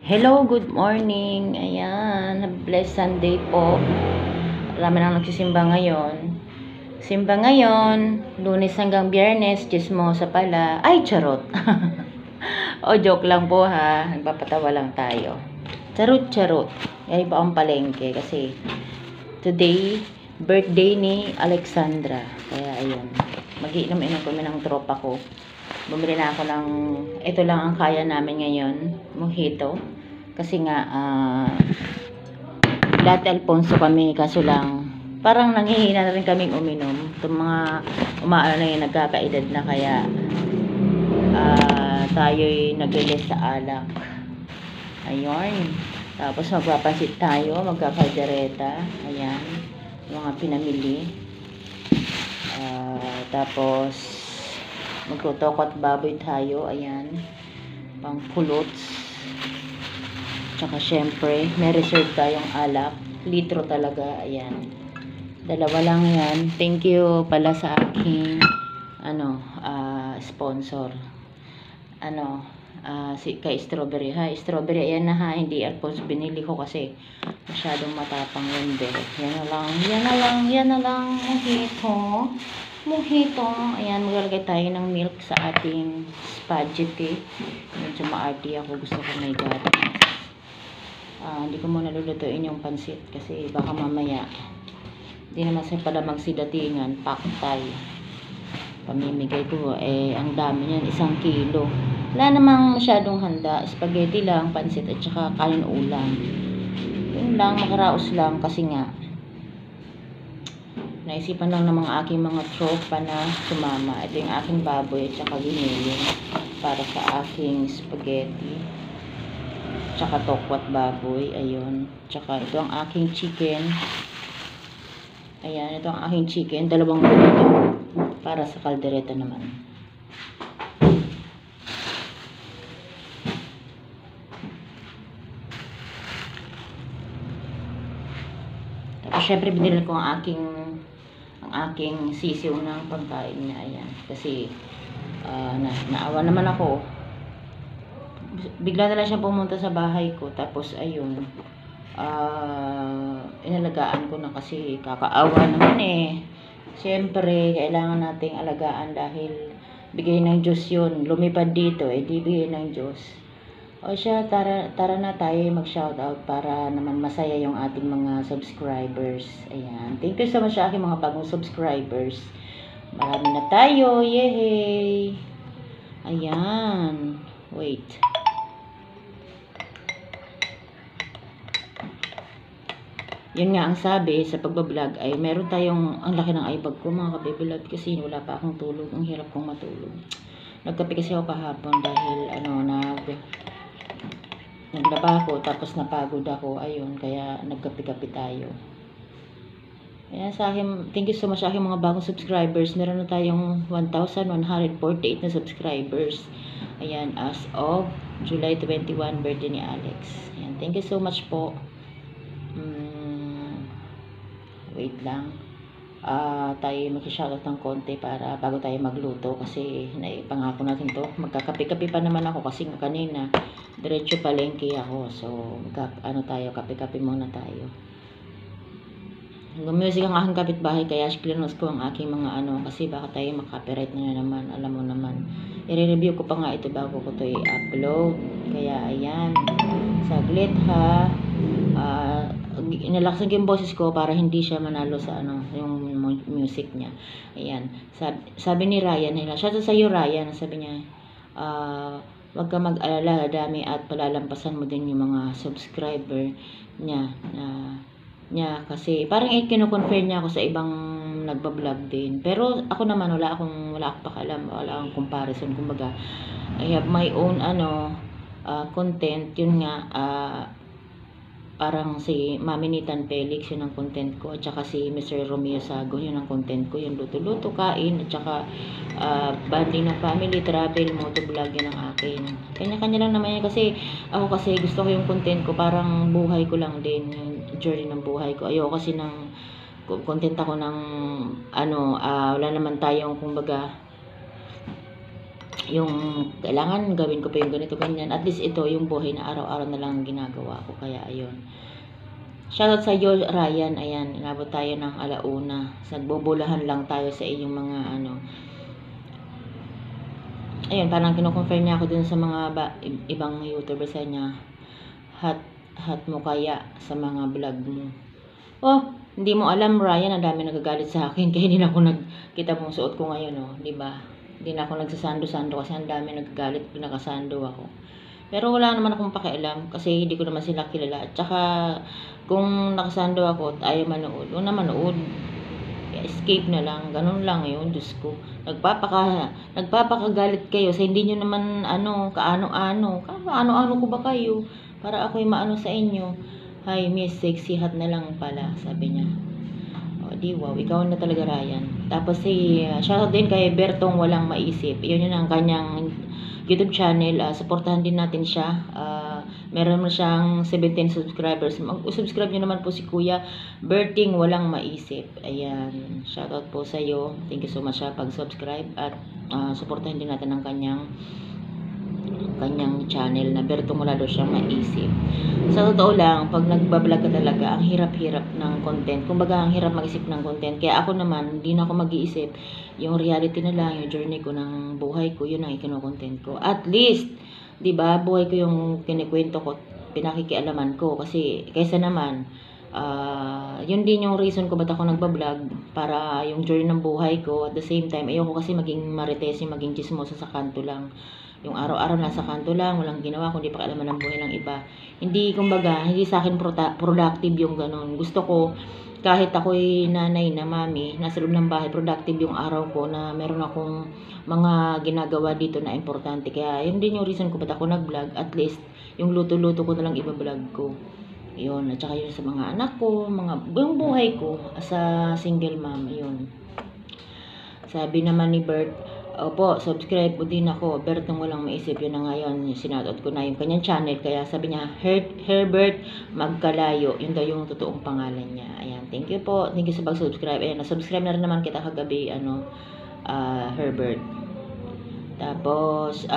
Hello, good morning. Ayan, blessed Sunday po. Marami nang nagsisimba ngayon. Simba ngayon, Lunes hanggang Biyernes, Chismosa pala. Ay, charot. O, joke lang po ha. Nagpapatawa lang tayo. Charot. Ngayon pa ang palengke kasi today, birthday ni Alexandra. Kaya ayun, mag-iinom-inom kami ng tropa ko. Bumili na ako ng, ito lang ang kaya namin ngayon, mojito. Kasi nga, dati Alfonso kami, kaso lang, parang nanghihina na rin kaming uminom. Itong mga umaano na yun, nagkakaedad na kaya, tayo'y nagilis sa alak. Ayun. Tapos magpapansit tayo, magkakaldereta. Ayan. Mga pinamili. Tapos, magtutokot baboy tayo. Ayan. Pang pulots. Tsaka syempre, may reserve tayong alak. Litro talaga. Ayan. Dalawa lang yan. Thank you pala sa aking sponsor. Si kay Strawberry. Ha, Strawberry. Ayan na ha. Hindi Alphonse binili ko kasi masyadong matapang yun. Yan na lang. Mojito. Ayan, maglalagay tayo ng milk sa ating spaghetti. Medyo maarty ako. Gusto ko may gatas. Hindi ko muna lulutuin yung pansit kasi baka mamaya hindi naman siya pala magsidatingan, paktay. Pamimigay ko ang dami niyan, 1 kilo. Wala namang masyadong handa, spaghetti lang, pansit at saka kanin ulam. Yun lang, makaraos lang kasi nga naisipan lang ng mga aking mga tropa na sumama. Ito yung aking baboy at saka ginilin para sa aking spaghetti. Tsaka tokwat baboy, ayun. Tsaka ito ang aking chicken. Ayan, ito ang aking chicken. 2 buto para sa kaldereta naman. Tapos syempre binili ko ang aking sisiw ng pagkain niya. Ayan, kasi naawa naman ako. Bigla na lang siya pumunta sa bahay ko. Tapos ayun, inalagaan ko na kasi kakaawa naman siyempre kailangan nating alagaan dahil bigay ng Diyos yun. Lumipad dito di bigay ng Diyos. O siya, tara na tayo mag shoutout para naman masaya yung ating mga subscribers. Ayan, thank you so much sa aking mga bagong subscribers. Marami na tayo, yehey. Ayan, wait. Yun nga ang sabi sa pagbablog ay meron tayong, ang laki ng ibag ko mga kabibilad kasi wala pa akong tulog. Ang hirap kong matulog. Nagkape kasi ako kahapon dahil naglaba ako tapos napagod ako. Ayun, kaya nagkape-kape tayo. Ayan sa akin, thank you so much sa aking mga bagong subscribers. Meron na tayong 1,148 na subscribers. Ayan, as of July 21, birthday ni Alex. Ayan, thank you so much po. Wait lang. Tayo mag-shoutout ng konti para bago tayo magluto kasi naipangako natin to. Magkakape-kape pa naman ako kasi kanina diretso palengke ako. So, tayo, kape-kape muna tayo. Music ang aking kapitbahay kaya clearness ko ang aking mga kasi baka tayo makapiright na naman. Alam mo naman. I-review ko pa nga ito bago ko to i-upload. Kaya ayan. Saglit ha. Inalaksan ko yung boses ko para hindi siya manalo sa yung music niya. Ayan. Sabi ni Ryan, shout out sa iyo Ryan, sabi niya, wag ka mag-alala, dami at palalampasan mo din yung mga subscriber niya kasi parang kino-confirm niya ako sa ibang nagba-vlog din. Pero ako naman wala akong pakialam, wala akong comparison. Kumbaga, I have my own content. Yun nga, parang si Mami Nitan Felix, yun ang content ko, at saka si Mr. Romeo Sago, yun ang content ko, yung luto-luto, kain, at saka banding ng family, travel, motovlog, yun ang akin. Kanya-kanya lang naman yan kasi ako kasi gusto ko yung content ko, parang buhay ko lang din, yung journey ng buhay ko. Ayoko kasi ng content ako ng wala naman tayong kumbaga yung kailangan gawin ko pa yung ganito ganyan, at least ito yung buhay na araw-araw na lang ginagawa ko, kaya ayun. Shoutout sa iyo, Ryan. Ayan, inabot tayo ng alauna. Nagbubulahan lang tayo sa inyong mga ano. Ayun, parang kino-confirm niya ako dun sa mga ibang YouTuber sa niya. Hat mo kaya sa mga vlog mo. Oh, hindi mo alam, Ryan, ang dami nagagalit sa akin kaya hindi na ako nagkita mong suot ko ngayon, oh, di ba? Hindi na ako nagsasando-sando kasi ang dami nagagalit, pinakasando ako. Pero wala naman akong pakialam kasi hindi ko naman sila kilala. At saka kung nakasando ako at ayaw manood, huwag na manood. Escape na lang, ganun lang yun, Diyos ko. Nagpapakagalit kayo sa hindi nyo naman kaano-ano ko ba kayo para ako'y maano sa inyo. Hi, Miss Sexy Hat na lang pala, sabi niya. O, di wow, ikaw na talaga, Ryan. Tapos shoutout din kay Bertong Walang Maisip. Yun ang kanyang YouTube channel. Supportahan din natin siya. Meron mo siyang 17 subscribers. Mag-subscribe nyo naman po si Kuya Berting Walang Maisip. Ayan, shoutout po sa iyo. Thank you so much sa pag-subscribe at supportahan din natin ang kanyang channel na Bertong Wala daw siyang maisip. Sa totoo lang, pag nagbablog ka talaga, ang hirap-hirap ng content. Kumbaga, ang hirap mag-isip ng content. Kaya ako naman, hindi na ako mag-iisip. Yung reality na lang, yung journey ko ng buhay ko, yun ang ikino-content ko. At least, 'di ba, buhay ko yung kinikwento ko, pinakikialaman ko kasi kaysa naman yun din yung reason ko ba't ako nagba-vlog, para yung journey ng buhay ko. At the same time, ayoko kasi maging marites, yung maging chismosa sa kanto lang. Yung araw-araw nasa kanto lang, walang ginawa kundi pakialaman ng buhay ng iba. Hindi, kumbaga, hindi sa akin productive yung ganun. Gusto ko, kahit ako'y nanay na mami, nasa loob ng bahay, productive yung araw ko na meron akong mga ginagawa dito na importante. Kaya yun din yung reason ko ba't ako nag-vlog. At least, yung luto-luto ko na lang iba-vlog ko. Yun, at saka yun sa mga anak ko, yung buhay ko as a single mom, yun. Sabi naman ni Bert, opo, subscribe po din ako. Bertong Walang Maisip, yun na ngayon. Sinoutout ko na yung kanyang channel. Kaya sabi niya, Herbert Magkalayo. Yun daw yung totoong pangalan niya. Ayan, thank you po. Thank you sa pag-subscribe. Ayan, na-subscribe na rin naman kita kagabi, Herbert. Tapos,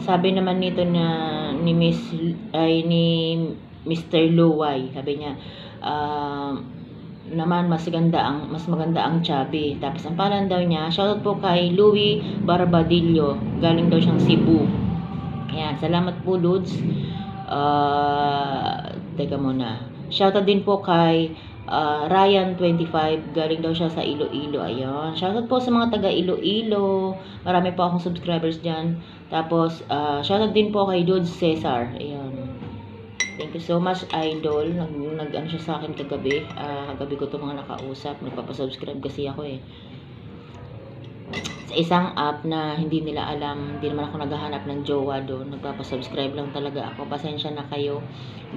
sabi naman nito na ni Mr. Luway, sabi niya, naman mas maganda ang chubby. Tapos ang pangalan daw niya, shoutout po kay Louie Barbadillo, galing daw siyang Cebu. Ayan, salamat po, Lods. Teka muna. Shoutout din po kay Ryan25, galing daw siya sa Iloilo. Ayun, shoutout po sa mga taga Iloilo. Marami po akong subscribers dyan. Tapos shoutout din po kay Dudes Cesar. Ayun, thank you so much, idol. Nag-ano siya sa akin kagabi. Kagabi ko ito mga nakausap. Nagpapasubscribe kasi ako sa isang app na hindi nila alam. Hindi naman ako naghahanap ng jowa doon. Nagpapasubscribe lang talaga ako. Pasensya na kayo.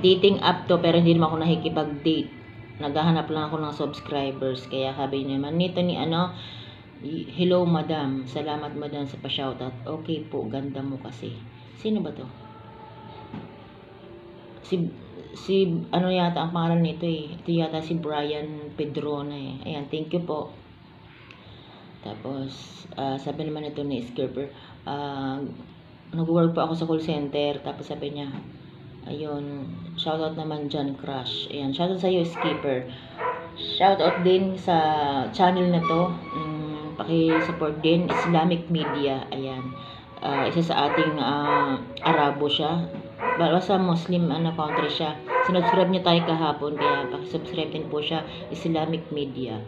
Dating app to, pero hindi naman ako nakikipag-date. Naghahanap lang ako ng subscribers. Kaya sabi naman nito ni hello madam. Salamat madam sa pa-shoutout. Okay po, ganda mo kasi. Sino ba to? Si ano yata ang pangalan nito Ito yata si Brian Pedrona Ayan, thank you po. Tapos sabi naman ito ni Skipper, nag-work po ako sa call center. Tapos sabi niya, ayun, shoutout naman John Crush. Ayan, shoutout sa iyo, Skipper. Shoutout din sa channel na to. Paki-support din Islamic Media. Ayan, isa sa ating Arabo siya. Basta Muslim country siya. Sinubscribe niya tayo kahapon, kaya pakisubscribe din po siya, Islamic Media.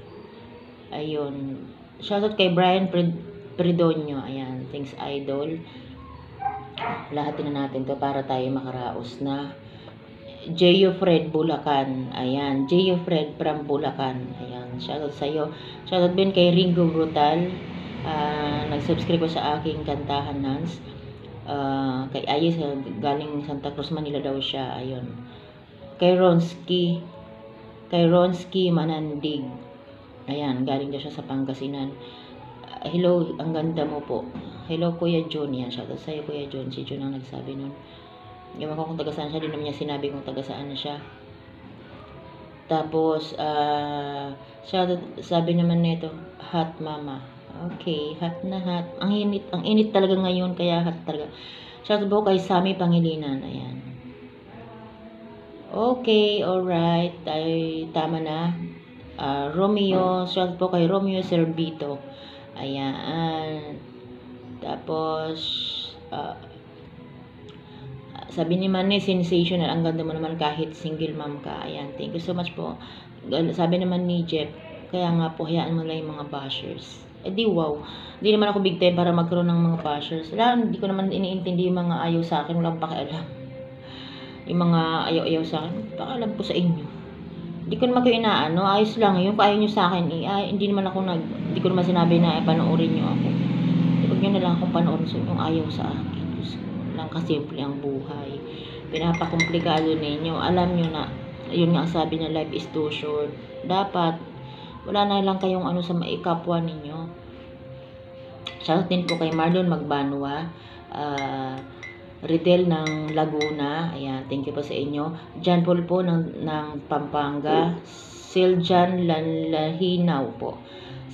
Ayun, shoutout kay Brian Predonio. Ayan, thanks idol. Lahatin na natin to para tayo makaraos na. Jeyo Fred Bulacan. Ayan, Jeyo Fred from Bulacan. Ayan, shoutout sa iyo. Shoutout din kay Ringo Brutal. Nag-subscribe ko sa aking kantahan Nance. Kay Ayes, galing Santa Cruz, Manila daw siya. Ayun, kay Ronski Manandig. Ayan, galing daw siya sa Pangasinan. Hello, ang ganda mo po. Hello Kuya John. Yan, shoutout sa iyo Kuya John. Si John ang nagsabi nun. Yung ako kung taga saan siya, di naman niya sinabi kung taga saan na siya. Tapos shoutout, sabi naman nito, Hot Mama. Okay, hot na hot. Ang init talaga ngayon, kaya hot talaga. Shout out po kay Sammy Pangilinan. Ayan. Okay, alright. Ay, tama na. Romeo, shout out po kay Romeo Servito. Ayan. Tapos, sabi ni Manny, sensational. Ang ganda mo naman kahit single mom ka. Ayan, thank you so much po. Sabi naman ni Jeff, kaya nga po, hayaan mo lang yung mga bashers. Eh di wow. Hindi naman ako big time para magkaroon ng mga bashers. Hindi ko naman iniintindi yung mga ayaw sa akin. Walang pakialam. Yung mga ayaw-ayaw sa akin, pakialam po sa inyo. Hindi ko naman kayo inaano. Ayos lang. Yung kaya nyo sa akin, hindi naman ako hindi ko naman sinabi na panoorin nyo ako. Huwag nyo na lang akong panoorin sa yung ayaw sa akin. Diyos ko, lang kasimple ang buhay. Pinapakomplikado ninyo. Alam nyo na, yun nga sabi na life is too short. Dapat, wala na lang kayong ano sa maikapwa ninyo. Shoutout din po kay Marlon Magbanwa, Riddle ng Laguna. Ayan, thank you po sa inyo. John Paul po ng Pampanga. Siljan Lahinaw po.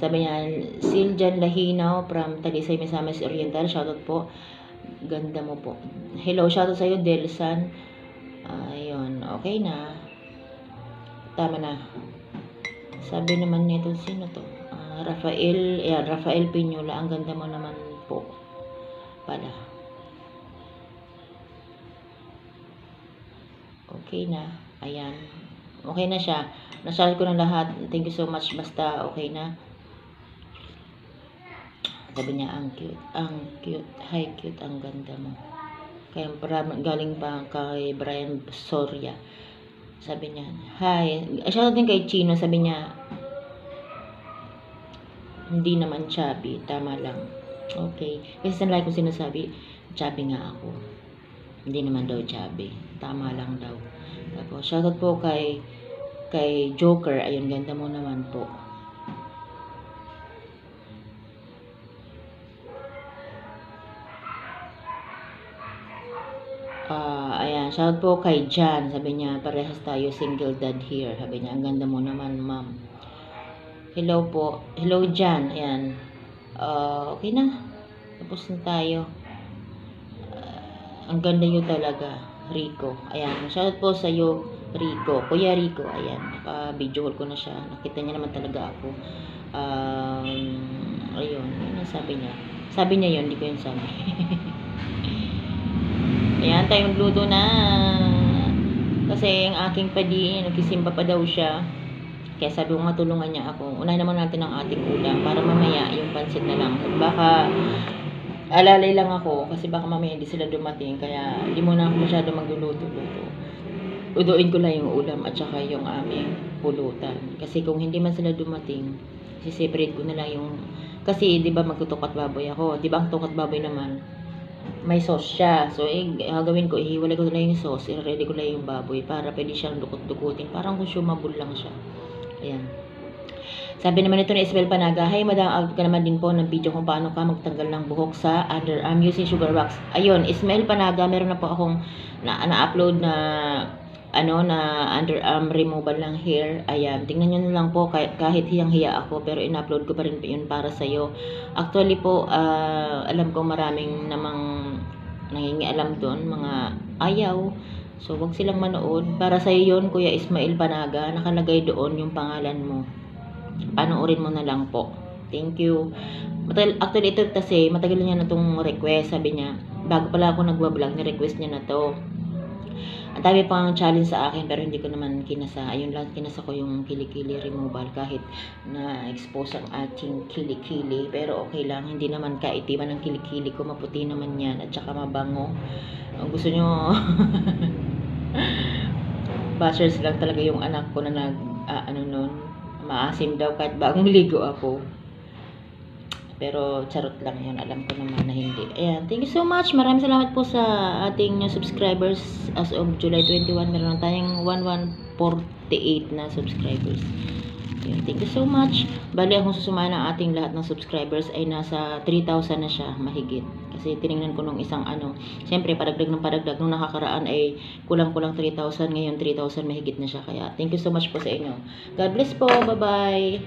Sabi niya, Siljan Lahinaw from Talisay, Misamis Oriental. Shoutout po. Ganda mo po. Hello, shoutout sa iyo, Delsan. Ayun, okay na. Tama na. Sabi naman nito, sino to? Rafael Piñola. Ang ganda mo naman po. Pala. Okay na. Ayan. Okay na siya. Nasabi ko na lahat. Thank you so much. Basta okay na. Sabi niya, ang cute. Ang cute. Hi, cute. Ang ganda mo. Kaya galing pa kay Brian Soria. Sabi niya, hi. Shoutout din kay Chino. Sabi niya, hindi naman chubby. Tama lang. Okay. Kasi sa like ko sinasabi, chubby nga ako. Hindi naman daw chubby. Tama lang daw. Tapos, shoutout po kay Joker. Ayun, ganda mo naman po. Ayan, shoutout po kay Jan. Sabi niya, parehas tayo single dad here. Sabi niya, ang ganda mo naman, ma'am. Hello po. Hello, Jan. Ayan. Okay na. Tapos na tayo. Ang ganda nyo talaga, Rico. Ayan. Shoutout po sa iyo, Rico. Kuya Rico. Ayan. Naka-video call ko na siya. Nakita niya naman talaga ako. Ayun. Ano sabi niya? Sabi niya yun. Hindi ko yun sabi. Ayan. Tayo magluto na. Kasi ang aking padi, nagsisimba pa daw siya. Kaya sabi ko matulungan niya ako. Unahin naman natin ang ating ulam para mamaya yung pansit na lang. Baka alalay lang ako kasi baka mamaya hindi sila dumating. Kaya hindi muna ako masyado magluluto-luto. Uduin ko lang yung ulam at saka yung aming pulutan. Kasi kung hindi man sila dumating, separate ko na lang yung... Kasi di ba magtutukat baboy ako. Di ba ang tukat baboy naman, may sauce siya. So, gagawin ko, ihiwalay ko na lang yung sauce. I-ready ko lang yung baboy para pwede siyang dukot-dukutin. Parang consumable lang siya. Ayan. Sabi naman ito ni Isabel Panaga, hi madam, out ka naman din po ng video kung paano ka magtanggal ng buhok sa underarm using sugar wax. Ayun, Ismael Panaga, meron na po akong na-upload na underarm removal ng hair. Ayan, tingnan nyo na lang po kahit hiyang-hiya ako pero in-upload ko pa rin yun para sa'yo. Actually po, alam ko maraming namang nangingialam doon, mga ayaw. So, wag silang manood. Para sa'yo yun, Kuya Ismael Panaga. Nakalagay doon yung pangalan mo. Panoorin mo na lang po. Thank you. Actually, ito kasi, matagal niya na itong request. Sabi niya, bago pala ako nagwa-vlog, ni-request niya na to. Ang dami pang challenge sa akin, pero hindi ko naman kinasa. Ayun lang, kinasa ko yung kilikili removal kahit na-expose ang ating kilikili. Pero okay lang, hindi naman kaitiman ng kilikili ko. Maputi naman yan at saka mabango. Ang gusto nyo... bashers lang talaga yung anak ko na maasim daw kahit bagong ligo ako. Pero charot lang yun, alam ko naman na hindi. Ayan, thank you so much. Maraming salamat po sa ating subscribers. As of July 21, meron na tayong 1148 na subscribers. Ayan, thank you so much. Bali, akong susumaya ng ating lahat ng subscribers ay nasa 3,000 na siya, mahigit. Kasi tinignan ko nung isang siyempre padagdag ng padagdag, nung nakakaraan ay kulang-kulang 3,000, ngayon 3,000 mahigit na siya. Kaya thank you so much po sa inyo. God bless po, bye-bye.